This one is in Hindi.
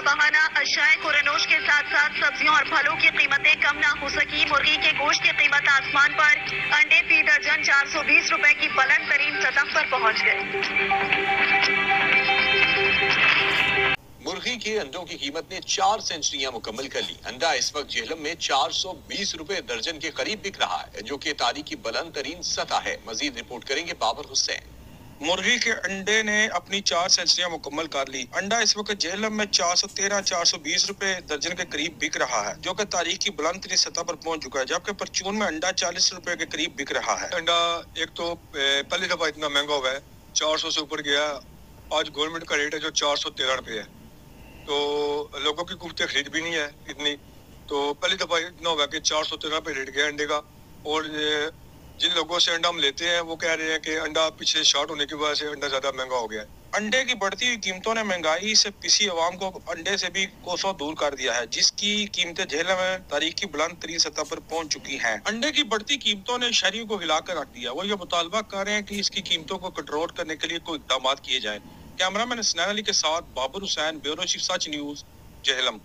बहाना अशाए कुरनोश के साथ साथ सब्जियों और फलों की कीमतें कम ना हो सकी। मुर्गी के गोश्त की कीमत आसमान पर, अंडे फी दर्जन 420 रुपए की बुलंद तरीन सतह पर पहुंच गए। मुर्गी के अंडों की कीमत ने 4 सेंचुरियां मुकम्मल कर ली। अंडा इस वक्त जेहलम में 420 रुपए दर्जन के करीब बिक रहा है, जो कि तारीख की बुलंद तरीन सतह है। मजीद रिपोर्ट करेंगे बाबर हुसैन। मुर्गी के अंडे ने अपनी 4 सेंचुरियां मुकम्मल कर ली। अंडा इस वक्त जेहलम में 413-420 रुपए दर्जन के करीब बिक रहा है, जो कि तारीख की बुलंद तरीन सतह पर पहुंच चुका है। जबकि परचून में अंडा 40 रुपए के करीब बिक रहा है। अंडा एक तो पहली दफा इतना महंगा हुआ है, 400 से ऊपर गया। आज गवर्नमेंट का रेट है जो 413 रुपए है, तो लोगों की कुफ्ते खरीद भी नहीं है इतनी। तो पहली दफा इतना हुआ कि 413 रुपए रेट गया अंडे का। और जिन लोगों से अंडा हम लेते हैं वो कह रहे हैं कि अंडा पीछे शॉर्ट होने की वजह से अंडा ज्यादा महंगा हो गया है। अंडे की बढ़ती हुई कीमतों ने महंगाई से पिसी अवाम को अंडे से भी कोसों दूर कर दिया है, जिसकी कीमतें जेहलम में तारीख की बुलंद तरीन सतह पर पहुंच चुकी हैं। अंडे की बढ़ती कीमतों ने शहरियों को हिलाकर रख दिया। वो ये मुतालबा कर रहे हैं कि इसकी कीमतों को कंट्रोल करने के लिए कोई इकदाम किए जाए। कैमरामैन हसनैन अली के साथ बाबर हुसैन, ब्यूरो चीफ सच न्यूज, जेहलम।